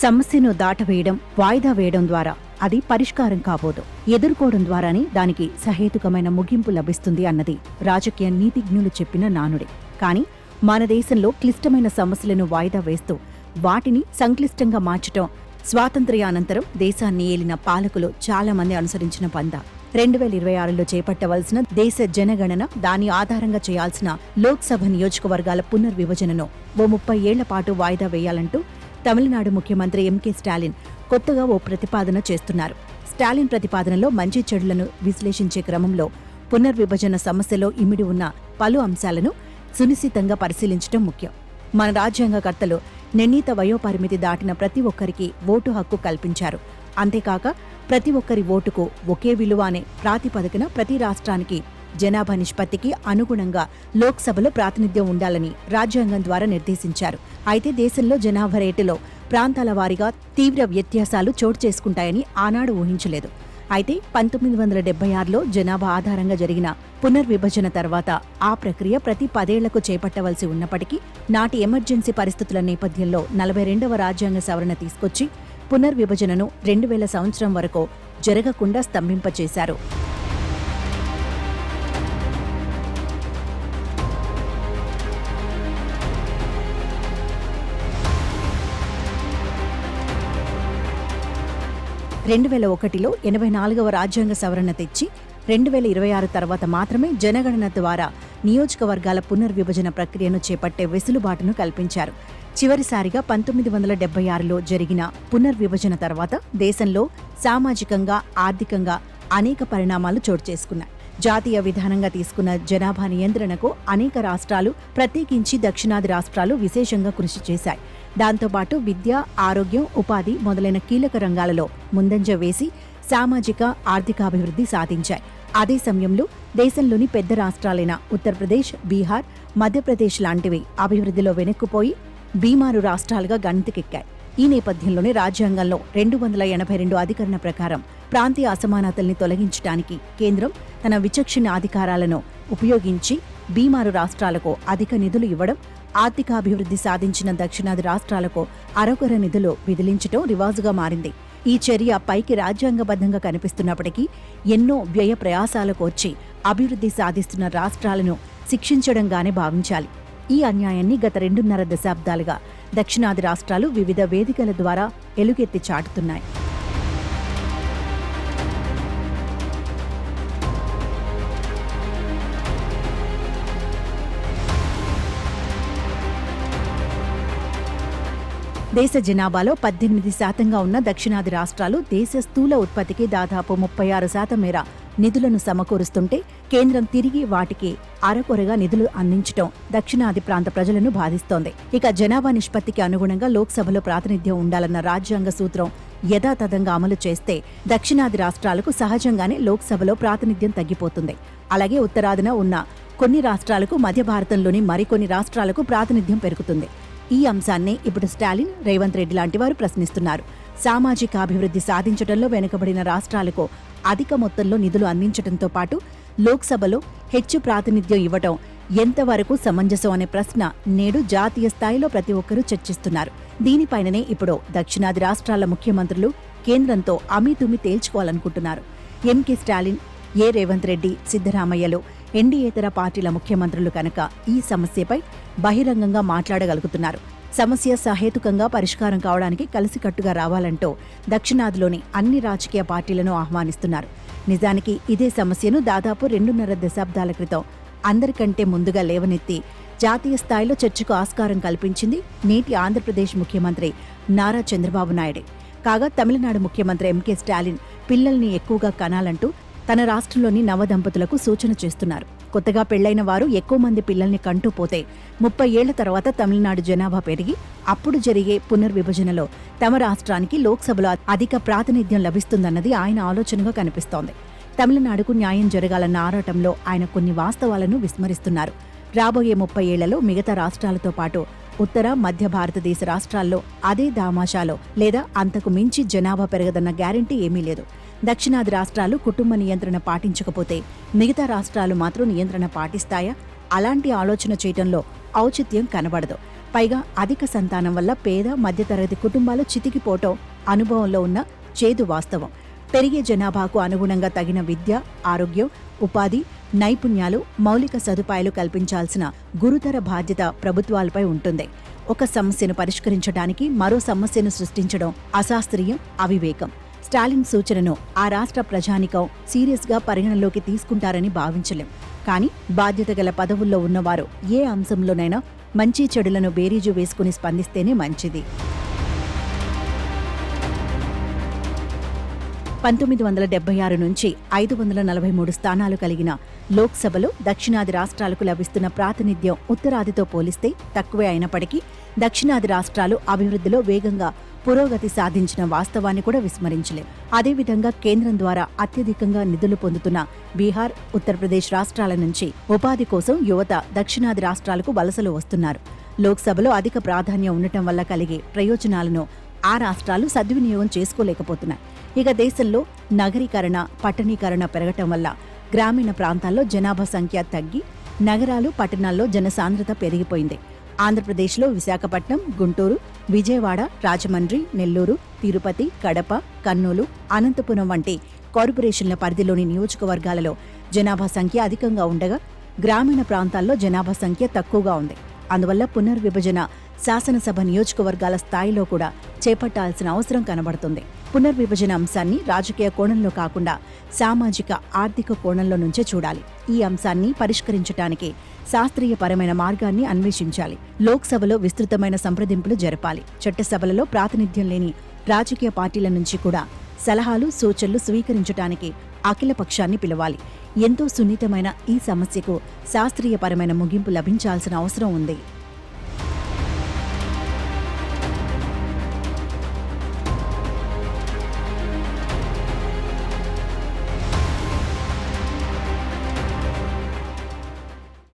సమస్యను దాటవేయడం, వాయిదా వేయడం ద్వారా అది పరిష్కారం కాబోదు. ఎదుర్కోవడం ద్వారానే దానికి సహేతుకమైన ముగింపు లభిస్తుంది అన్నది రాజకీయ నీతిజ్ఞులు చెప్పిన నానుడే. కాని మన దేశంలో క్లిష్టమైన సమస్యలను వాయిదా వేస్తూ వాటిని సంక్లిష్టంగా మార్చటం స్వాతంత్ర్యానంతరం దేశాన్ని ఏలిన పాలకులు చాలా మంది అనుసరించిన పందా. 2026లో చేపట్టవలసిన దేశ జనగణన, దాని ఆధారంగా చేయాల్సిన లోక్సభ నియోజకవర్గాల పునర్విభజనను 30 ఏళ్ల పాటు వాయిదా వేయాలంటూ తమిళనాడు ముఖ్యమంత్రి ఎంకే స్టాలిన్ కొత్తగా ఓ ప్రతిపాదన చేస్తున్నారు. స్టాలిన్ ప్రతిపాదనలో మంచి చెడులను విశ్లేషించే క్రమంలో పునర్విభజన సమస్యలో ఇమిడి ఉన్న పలు అంశాలను సునిశితంగా పరిశీలించడం ముఖ్యం. మన రాజ్యాంగకర్తలు నిర్ణీత వయోపరిమితి దాటిన ప్రతి ఒక్కరికి ఓటు హక్కు కల్పించారు. అంతేకాక ప్రతి ఒక్కరి ఓటుకు ఒకే విలువ అనే ప్రాతిపదికన ప్రతి రాష్ట్రానికి జనాభా నిష్పత్తికి అనుగుణంగా లోక్సభలో ప్రాతినిధ్యం ఉండాలని రాజ్యాంగం ద్వారా నిర్దేశించారు. అయితే దేశంలో జనాభా రేటులో ప్రాంతాల వారీగా తీవ్ర వ్యత్యాసాలు చోటు చేసుకుంటాయని ఆనాడు ఊహించలేదు. అయితే 1976లో జనాభా ఆధారంగా జరిగిన పునర్విభజన తర్వాత ఆ ప్రక్రియ ప్రతి 10 ఏళ్లకు చేపట్టవలసి ఉన్నప్పటికీ నాటి ఎమర్జెన్సీ పరిస్థితుల నేపథ్యంలో 42వ రాజ్యాంగ సవరణ తీసుకొచ్చి పునర్విభజనను 2000 సంవత్సరం వరకు జరగకుండా స్తంభింపచేశారు. లో 84వ రాజ్యాంగ సవరణ తెచ్చి 2026 తర్వాత మాత్రమే జనగణన ద్వారా నియోజకవర్గాల పునర్విభజన ప్రక్రియను చేపట్టే వెసులుబాటును కల్పించారు. చివరిసారిగా 1976లో జరిగిన పునర్విభజన తర్వాత దేశంలో సామాజికంగా, ఆర్థికంగా అనేక పరిణామాలు చోటు చేసుకున్నాయి. జాతీయ విధానంగా తీసుకున్న జనాభా నియంత్రణకు అనేక రాష్ట్రాలు, ప్రత్యేకించి దక్షిణాది రాష్ట్రాలు విశేషంగా కృషి చేశాయి. దాంతోపాటు విద్య, ఆరోగ్యం, ఉపాధి మొదలైన కీలక రంగాలలో ముందంజ వేసి సామాజిక, ఆర్థికాభివృద్ధి సాధించాయి. అదే సమయంలో దేశంలోని పెద్ద రాష్ట్రాలైన ఉత్తరప్రదేశ్, బీహార్, మధ్యప్రదేశ్ లాంటివి అభివృద్ధిలో వెనక్కుపోయి బీమారు రాష్ట్రాలుగా గణతికెక్కాయి. ఈ నేపథ్యంలోనే రాజ్యాంగంలో 282 అధికరణ ప్రకారం ప్రాంతీయ అసమానతల్ని తొలగించడానికి కేంద్రం తన విచక్షణ అధికారాలను ఉపయోగించి బీమారు రాష్ట్రాలకు అధిక నిధులు ఇవ్వడం, ఆర్థికాభివృద్ధి సాధించిన దక్షిణాది రాష్ట్రాలకు అరకొర నిధులు విదిలించడం రివాజుగా మారింది. ఈ చర్య పైకి రాజ్యాంగబద్ధంగా కనిపిస్తున్నప్పటికీ ఎన్నో వ్యయ ప్రయాసాలకు వచ్చి అభివృద్ధి సాధిస్తున్న రాష్ట్రాలను శిక్షించడంగానే భావించాలి. ఈ అన్యాయాన్ని గత 2.5 దశాబ్దాలుగా దక్షిణాది రాష్ట్రాలు వివిధ వేదికల ద్వారా ఎలుగెత్తి చాటుతున్నాయి. దేశ జనాభాలో 18% ఉన్న దక్షిణాది రాష్ట్రాలు దేశ స్థూల ఉత్పత్తికి దాదాపు 36% మేర నిధులను సమకూరుస్తుంటే కేంద్రం తిరిగి వాటికి అరకొరగా నిధులు అందించడం దక్షిణాది ప్రాంత ప్రజలను బాధిస్తోంది. ఇక జనాభా నిష్పత్తికి అనుగుణంగా లోక్సభలో ప్రాతినిధ్యం ఉండాలన్న రాజ్యాంగ సూత్రం యథాతథంగా అమలు చేస్తే దక్షిణాది రాష్ట్రాలకు సహజంగానే లోక్సభలో ప్రాతినిధ్యం తగ్గిపోతుంది. అలాగే ఉత్తరాదిన ఉన్న కొన్ని రాష్ట్రాలకు, మధ్య భారతంలోని మరికొన్ని రాష్ట్రాలకు ప్రాతినిధ్యం పెరుగుతుంది. ఈ అంశాన్నే ఇప్పుడు స్టాలిన్, రేవంత్ రెడ్డి లాంటి వారు ప్రశ్నిస్తున్నారు. సామాజిక అభివృద్ధి సాధించడంలో వెనుకబడిన రాష్ట్రాలకు అధిక మొత్తంలో నిధులు అందించడంతో పాటు లోక్సభలో హెచ్చు ప్రాతినిధ్యం ఇవ్వటం ఎంతవరకు సమంజసం అనే ప్రశ్న నేడు జాతీయ స్థాయిలో ప్రతి ఒక్కరూ చర్చిస్తున్నారు. దీనిపైననే ఇప్పుడు దక్షిణాది రాష్ట్రాల ముఖ్యమంత్రులు కేంద్రంతో అమీతుమి తేల్చుకోవాలనుకుంటున్నారు. ఎంకే స్టాలిన్, రేవంత్ రెడ్డి, సిద్ధరామయ్యలు ఎన్డీయేతర పార్టీల ముఖ్యమంత్రులు కనుక ఈ సమస్యపై బహిరంగంగా మాట్లాడగలుగుతున్నారు. సమస్య సహేతుకంగా పరిష్కారం కావడానికి కలిసికట్టుగా రావాలంటూ దక్షిణాదిలోని అన్ని రాజకీయ పార్టీలను ఆహ్వానిస్తున్నారు. నిజానికి ఇదే సమస్యను దాదాపు 2.5 దశాబ్దాల క్రితం అందరికంటే ముందుగా లేవనెత్తి జాతీయ స్థాయిలో చర్చకు ఆస్కారం కల్పించింది నేటి ఆంధ్రప్రదేశ్ ముఖ్యమంత్రి నారా చంద్రబాబు నాయుడే. కాగా తమిళనాడు ముఖ్యమంత్రి ఎంకే స్టాలిన్ పిల్లల్ని ఎక్కువగా కనాలంటూ తన రాష్ట్రంలోని నవదంపతులకు సూచన చేస్తున్నారు. కొత్తగా పెళ్లైన వారు ఎక్కువ మంది పిల్లల్ని కంటూ పోతే 30 ఏళ్ల తర్వాత తమిళనాడు జనాభా పెరిగి అప్పుడు జరిగే పునర్విభజనలో తమ రాష్ట్రానికి లోక్సభలో అధిక ప్రాతినిధ్యం లభిస్తుందన్నది ఆయన ఆలోచనగా కనిపిస్తోంది. తమిళనాడుకు న్యాయం జరగాలన్న ఆరాటంలో ఆయన కొన్ని వాస్తవాలను విస్మరిస్తున్నారు. రాబోయే 30 ఏళ్లలో మిగతా రాష్ట్రాలతో పాటు ఉత్తర, మధ్య భారతదేశ రాష్ట్రాల్లో అదే దామాషాలో లేదా అంతకు మించి జనాభా పెరగదన్న గ్యారంటీ ఏమీ లేదు. దక్షిణాది రాష్ట్రాలు కుటుంబ నియంత్రణ పాటించకపోతే మిగతా రాష్ట్రాలు మాత్రం నియంత్రణ పాటిస్తాయా? అలాంటి ఆలోచన చేయటంలో ఔచిత్యం కనబడదు. పైగా అధిక సంతానం వల్ల పేద మధ్యతరగతి కుటుంబాలు చితికిపోవటం అనుభవంలో ఉన్న చేదు వాస్తవం. పెరిగే జనాభాకు అనుగుణంగా తగిన విద్య, ఆరోగ్యం, ఉపాధి, నైపుణ్యాలు, మౌలిక సదుపాయాలు కల్పించాల్సిన గురుతర బాధ్యత ప్రభుత్వాలపై ఉంటుంది. ఒక సమస్యను పరిష్కరించడానికి మరో సమస్యను సృష్టించడం అశాస్త్రీయం, అవివేకం. స్టాలిన్ సూచనను ఆ రాష్ట్ర ప్రజానికం సీరియస్గా పరిగణలోకి తీసుకుంటారని భావించలేం. కానీ బాధ్యత గల పదవుల్లో ఉన్నవారు ఏ అంశంలోనైనా మంచి చెడులను బేరీజు వేసుకుని స్పందిస్తేనే మంచిది. 1976 నుంచి 543 స్థానాలు కలిగిన లోక్సభలో దక్షిణాది రాష్ట్రాలకు లభిస్తున్న ప్రాతినిధ్యం ఉత్తరాదితో పోలిస్తే తక్కువే అయినప్పటికీ దక్షిణాది రాష్ట్రాలు అభివృద్ధిలో వేగంగా పురోగతి సాధించిన వాస్తవాన్ని కూడా విస్మరించలేం. అదేవిధంగా కేంద్రం ద్వారా అత్యధికంగా నిధులు పొందుతున్న బీహార్, ఉత్తరప్రదేశ్ రాష్ట్రాల నుంచి ఉపాధి కోసం యువత దక్షిణాది రాష్ట్రాలకు వలసలు వస్తున్నారు. లోక్సభలో అధిక ప్రాధాన్యం ఉండటం వల్ల కలిగే ప్రయోజనాలను ఆ రాష్ట్రాలు సద్వినియోగం చేసుకోలేకపోతున్నాయి. ఇక దేశంలో నగరీకరణ, పట్టణీకరణ పెరగటం వల్ల గ్రామీణ ప్రాంతాల్లో జనాభా సంఖ్య తగ్గి నగరాలు, పట్టణాల్లో జనసాంద్రత పెరిగిపోయింది. ఆంధ్రప్రదేశ్లో విశాఖపట్నం, గుంటూరు, విజయవాడ, రాజమండ్రి, నెల్లూరు, తిరుపతి, కడప, కర్నూలు, అనంతపురం వంటి కార్పొరేషన్ల పరిధిలోని నియోజకవర్గాలలో జనాభా సంఖ్య అధికంగా ఉండగా గ్రామీణ ప్రాంతాల్లో జనాభా సంఖ్య తక్కువగా ఉంది. అందువల్ల పునర్విభజన శాసనసభ నియోజకవర్గాల స్థాయిలో కూడా చేపట్టాల్సిన అవసరం కనబడుతుంది. పునర్విభజన అంశాన్ని రాజకీయ కోణంలో కాకుండా సామాజిక, ఆర్థిక కోణంలో నుంచే చూడాలి. ఈ అంశాన్ని పరిష్కరించడానికి శాస్త్రీయపరమైన మార్గాన్ని అన్వేషించాలి. లోక్సభలో విస్తృతమైన సంప్రదింపులు జరపాలి. చట్టసభలలో ప్రాతినిధ్యం లేని రాజకీయ పార్టీల నుంచి కూడా సలహాలు, సూచనలు స్వీకరించడానికి అఖిలపక్షాన్ని పిలవాలి. ఎంతో సున్నితమైన ఈ సమస్యకు శాస్త్రీయపరమైన ముగింపు లభించాల్సిన అవసరం ఉంది.